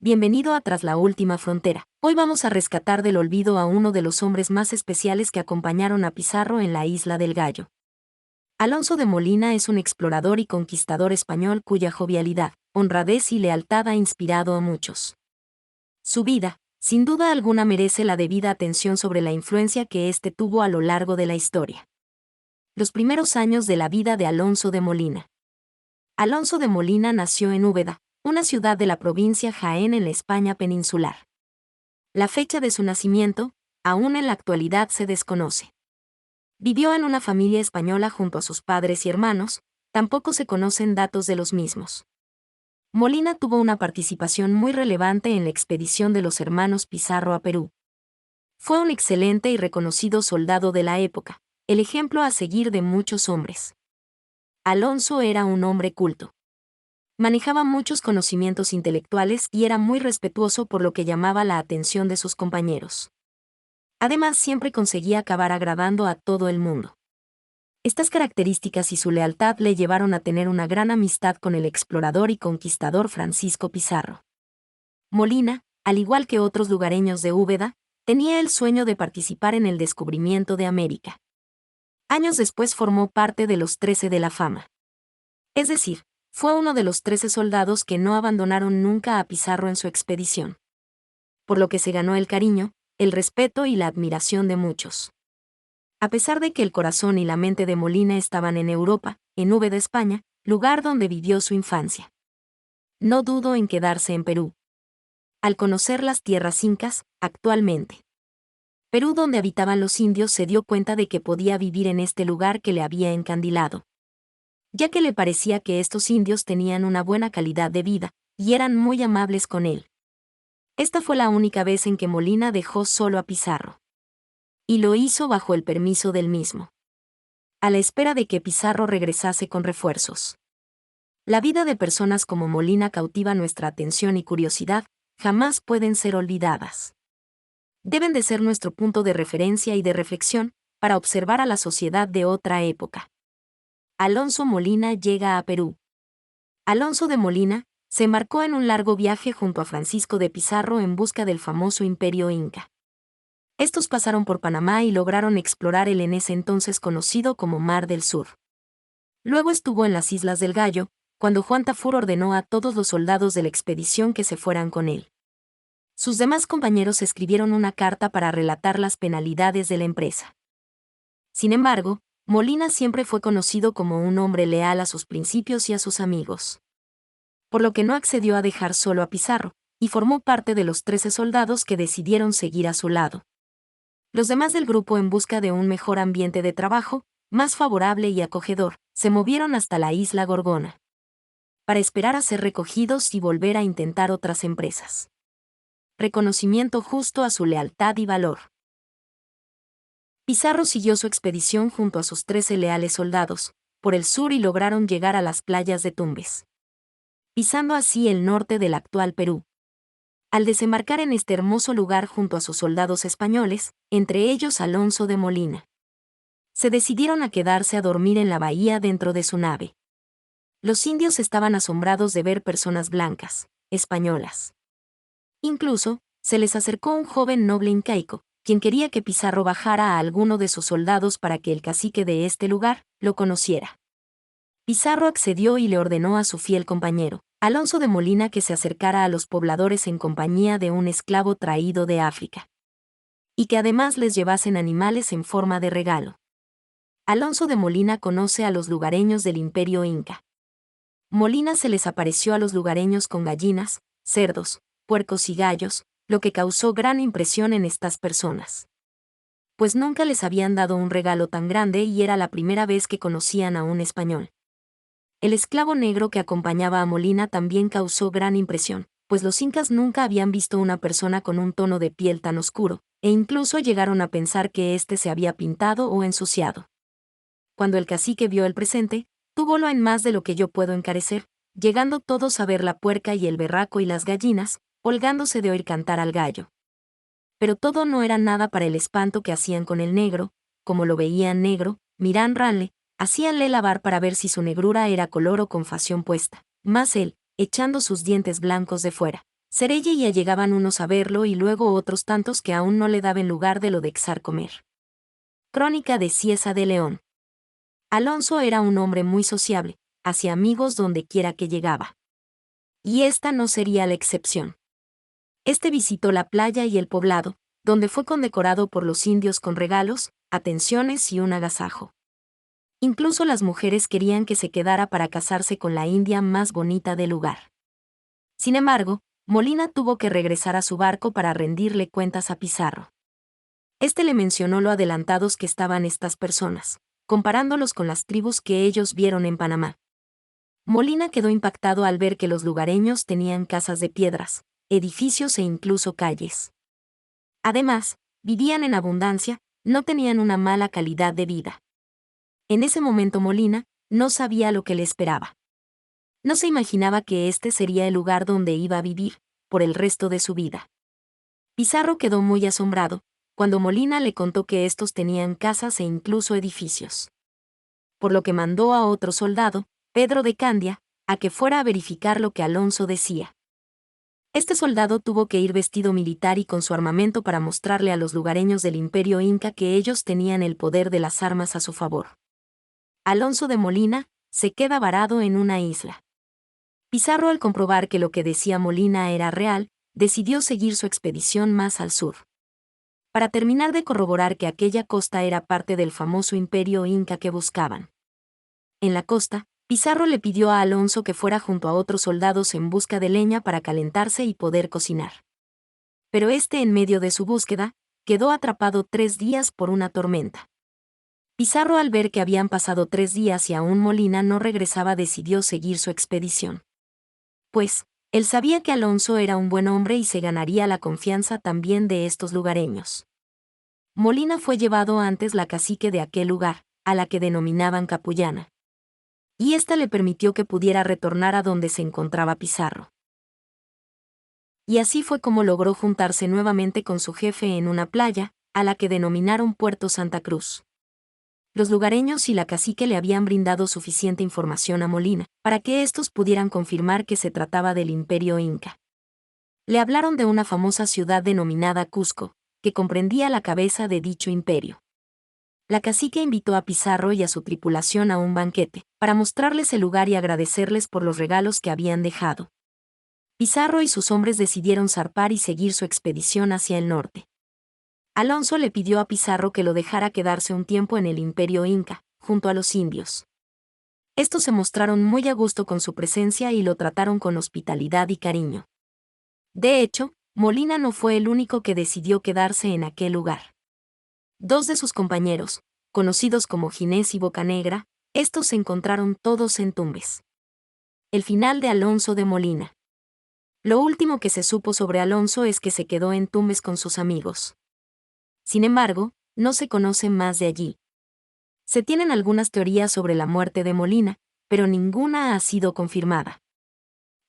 Bienvenido a Tras la Última Frontera. Hoy vamos a rescatar del olvido a uno de los hombres más especiales que acompañaron a Pizarro en la Isla del Gallo. Alonso de Molina es un explorador y conquistador español cuya jovialidad, honradez y lealtad ha inspirado a muchos. Su vida, sin duda alguna, merece la debida atención sobre la influencia que éste tuvo a lo largo de la historia. Los primeros años de la vida de Alonso de Molina. Alonso de Molina nació en Úbeda, una ciudad de la provincia Jaén en la España peninsular. La fecha de su nacimiento, aún en la actualidad, se desconoce. Vivió en una familia española junto a sus padres y hermanos, tampoco se conocen datos de los mismos. Molina tuvo una participación muy relevante en la expedición de los hermanos Pizarro a Perú. Fue un excelente y reconocido soldado de la época, el ejemplo a seguir de muchos hombres. Alonso era un hombre culto. Manejaba muchos conocimientos intelectuales y era muy respetuoso, por lo que llamaba la atención de sus compañeros. Además, siempre conseguía acabar agradando a todo el mundo. Estas características y su lealtad le llevaron a tener una gran amistad con el explorador y conquistador Francisco Pizarro. Molina, al igual que otros lugareños de Úbeda, tenía el sueño de participar en el descubrimiento de América. Años después formó parte de los 13 de la fama. Es decir, fue uno de los 13 soldados que no abandonaron nunca a Pizarro en su expedición. Por lo que se ganó el cariño, el respeto y la admiración de muchos. A pesar de que el corazón y la mente de Molina estaban en Europa, en Úbeda, España, lugar donde vivió su infancia. No dudó en quedarse en Perú. Al conocer las tierras incas, actualmente Perú, donde habitaban los indios, se dio cuenta de que podía vivir en este lugar que le había encandilado, ya que le parecía que estos indios tenían una buena calidad de vida, y eran muy amables con él. Esta fue la única vez en que Molina dejó solo a Pizarro. Y lo hizo bajo el permiso del mismo, a la espera de que Pizarro regresase con refuerzos. La vida de personas como Molina cautiva nuestra atención y curiosidad, jamás pueden ser olvidadas. Deben de ser nuestro punto de referencia y de reflexión, para observar a la sociedad de otra época. Alonso Molina llega a Perú. Alonso de Molina se embarcó en un largo viaje junto a Francisco de Pizarro en busca del famoso imperio inca. Estos pasaron por Panamá y lograron explorar el en ese entonces conocido como Mar del Sur. Luego estuvo en las Islas del Gallo, cuando Juan Tafur ordenó a todos los soldados de la expedición que se fueran con él. Sus demás compañeros escribieron una carta para relatar las penalidades de la empresa. Sin embargo, Molina siempre fue conocido como un hombre leal a sus principios y a sus amigos. Por lo que no accedió a dejar solo a Pizarro, y formó parte de los 13 soldados que decidieron seguir a su lado. Los demás del grupo, en busca de un mejor ambiente de trabajo, más favorable y acogedor, se movieron hasta la isla Gorgona, para esperar a ser recogidos y volver a intentar otras empresas. Reconocimiento justo a su lealtad y valor. Pizarro siguió su expedición junto a sus 13 leales soldados, por el sur, y lograron llegar a las playas de Tumbes, pisando así el norte del actual Perú. Al desembarcar en este hermoso lugar junto a sus soldados españoles, entre ellos Alonso de Molina, se decidieron a quedarse a dormir en la bahía dentro de su nave. Los indios estaban asombrados de ver personas blancas, españolas. Incluso, se les acercó un joven noble incaico, quien quería que Pizarro bajara a alguno de sus soldados para que el cacique de este lugar lo conociera. Pizarro accedió y le ordenó a su fiel compañero, Alonso de Molina, que se acercara a los pobladores en compañía de un esclavo traído de África, y que además les llevasen animales en forma de regalo. Alonso de Molina conoce a los lugareños del Imperio Inca. Molina se les apareció a los lugareños con gallinas, cerdos, puercos y gallos, lo que causó gran impresión en estas personas, pues nunca les habían dado un regalo tan grande y era la primera vez que conocían a un español. El esclavo negro que acompañaba a Molina también causó gran impresión, pues los incas nunca habían visto una persona con un tono de piel tan oscuro, e incluso llegaron a pensar que éste se había pintado o ensuciado. Cuando el cacique vio el presente, túvolo en más de lo que yo puedo encarecer, llegando todos a ver la puerca y el berraco y las gallinas, holgándose de oír cantar al gallo. Pero todo no era nada para el espanto que hacían con el negro. Como lo veían negro, miránranle, hacíanle lavar para ver si su negrura era color o con facción puesta. Mas él, echando sus dientes blancos de fuera, Cerelle y llegaban unos a verlo y luego otros tantos que aún no le daban lugar de lo de exar comer. Crónica de Cieza de León. Alonso era un hombre muy sociable, hacía amigos donde quiera que llegaba. Y esta no sería la excepción. Este visitó la playa y el poblado, donde fue condecorado por los indios con regalos, atenciones y un agasajo. Incluso las mujeres querían que se quedara para casarse con la india más bonita del lugar. Sin embargo, Molina tuvo que regresar a su barco para rendirle cuentas a Pizarro. Este le mencionó lo adelantados que estaban estas personas, comparándolos con las tribus que ellos vieron en Panamá. Molina quedó impactado al ver que los lugareños tenían casas de piedras, edificios e incluso calles. Además, vivían en abundancia, no tenían una mala calidad de vida. En ese momento Molina no sabía lo que le esperaba. No se imaginaba que este sería el lugar donde iba a vivir, por el resto de su vida. Pizarro quedó muy asombrado, cuando Molina le contó que estos tenían casas e incluso edificios. Por lo que mandó a otro soldado, Pedro de Candia, a que fuera a verificar lo que Alonso decía. Este soldado tuvo que ir vestido militar y con su armamento para mostrarle a los lugareños del Imperio Inca que ellos tenían el poder de las armas a su favor. Alonso de Molina se queda varado en una isla. Pizarro, al comprobar que lo que decía Molina era real, decidió seguir su expedición más al sur. Para terminar de corroborar que aquella costa era parte del famoso Imperio Inca que buscaban. En la costa, Pizarro le pidió a Alonso que fuera junto a otros soldados en busca de leña para calentarse y poder cocinar. Pero este, en medio de su búsqueda, quedó atrapado 3 días por una tormenta. Pizarro, al ver que habían pasado 3 días y aún Molina no regresaba, decidió seguir su expedición. Pues, él sabía que Alonso era un buen hombre y se ganaría la confianza también de estos lugareños. Molina fue llevado antes la cacique de aquel lugar, a la que denominaban Capullana. Y ésta le permitió que pudiera retornar a donde se encontraba Pizarro. Y así fue como logró juntarse nuevamente con su jefe en una playa, a la que denominaron Puerto Santa Cruz. Los lugareños y la cacique le habían brindado suficiente información a Molina, para que éstos pudieran confirmar que se trataba del Imperio Inca. Le hablaron de una famosa ciudad denominada Cusco, que comprendía la cabeza de dicho imperio. La cacique invitó a Pizarro y a su tripulación a un banquete, para mostrarles el lugar y agradecerles por los regalos que habían dejado. Pizarro y sus hombres decidieron zarpar y seguir su expedición hacia el norte. Alonso le pidió a Pizarro que lo dejara quedarse un tiempo en el Imperio Inca, junto a los indios. Estos se mostraron muy a gusto con su presencia y lo trataron con hospitalidad y cariño. De hecho, Molina no fue el único que decidió quedarse en aquel lugar. 2 de sus compañeros, conocidos como Ginés y Bocanegra, estos se encontraron todos en Tumbes. El final de Alonso de Molina. Lo último que se supo sobre Alonso es que se quedó en Tumbes con sus amigos. Sin embargo, no se conoce más de allí. Se tienen algunas teorías sobre la muerte de Molina, pero ninguna ha sido confirmada.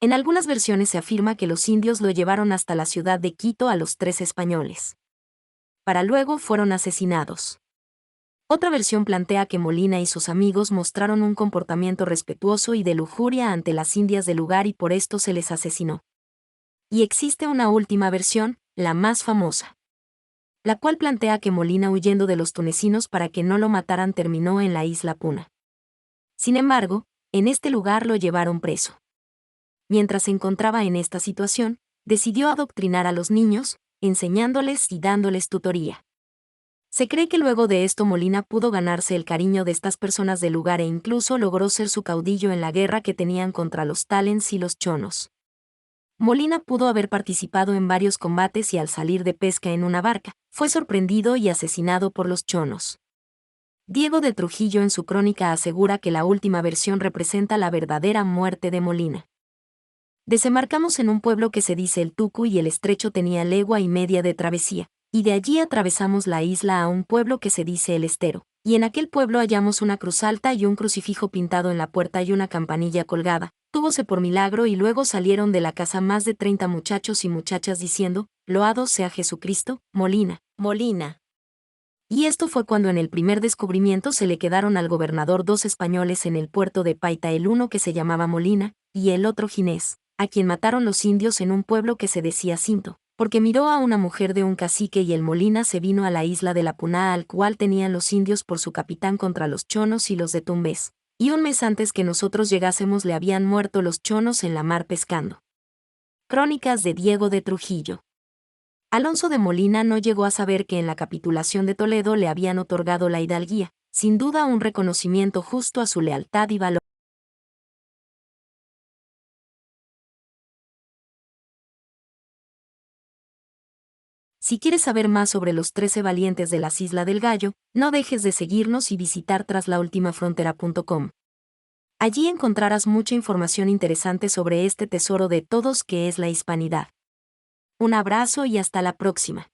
En algunas versiones se afirma que los indios lo llevaron hasta la ciudad de Quito a los 3 españoles. Para luego fueron asesinados. Otra versión plantea que Molina y sus amigos mostraron un comportamiento respetuoso y de lujuria ante las indias del lugar y por esto se les asesinó. Y existe una última versión, la más famosa, la cual plantea que Molina, huyendo de los tunecinos para que no lo mataran, terminó en la isla Puna. Sin embargo, en este lugar lo llevaron preso. Mientras se encontraba en esta situación, decidió adoctrinar a los niños, enseñándoles y dándoles tutoría. Se cree que luego de esto Molina pudo ganarse el cariño de estas personas del lugar e incluso logró ser su caudillo en la guerra que tenían contra los talens y los chonos. Molina pudo haber participado en varios combates y al salir de pesca en una barca, fue sorprendido y asesinado por los chonos. Diego de Trujillo en su crónica asegura que la última versión representa la verdadera muerte de Molina. Desembarcamos en un pueblo que se dice el Tucu y el estrecho tenía legua y media de travesía, y de allí atravesamos la isla a un pueblo que se dice el Estero, y en aquel pueblo hallamos una cruz alta y un crucifijo pintado en la puerta y una campanilla colgada. Túvose por milagro y luego salieron de la casa más de 30 muchachos y muchachas diciendo, «Loado sea Jesucristo, Molina, Molina». Y esto fue cuando en el primer descubrimiento se le quedaron al gobernador 2 españoles en el puerto de Paita, el uno que se llamaba Molina, y el otro Ginés, a quien mataron los indios en un pueblo que se decía Cinto, porque miró a una mujer de un cacique, y el Molina se vino a la isla de la Puná, al cual tenían los indios por su capitán contra los chonos y los de Tumbes, y un mes antes que nosotros llegásemos le habían muerto los chonos en la mar pescando. Crónicas de Diego de Trujillo. Alonso de Molina no llegó a saber que en la capitulación de Toledo le habían otorgado la hidalguía, sin duda un reconocimiento justo a su lealtad y valor. Si quieres saber más sobre los 13 valientes de las Islas del Gallo, no dejes de seguirnos y visitar traslaultimafrontera.com. Allí encontrarás mucha información interesante sobre este tesoro de todos que es la hispanidad. Un abrazo y hasta la próxima.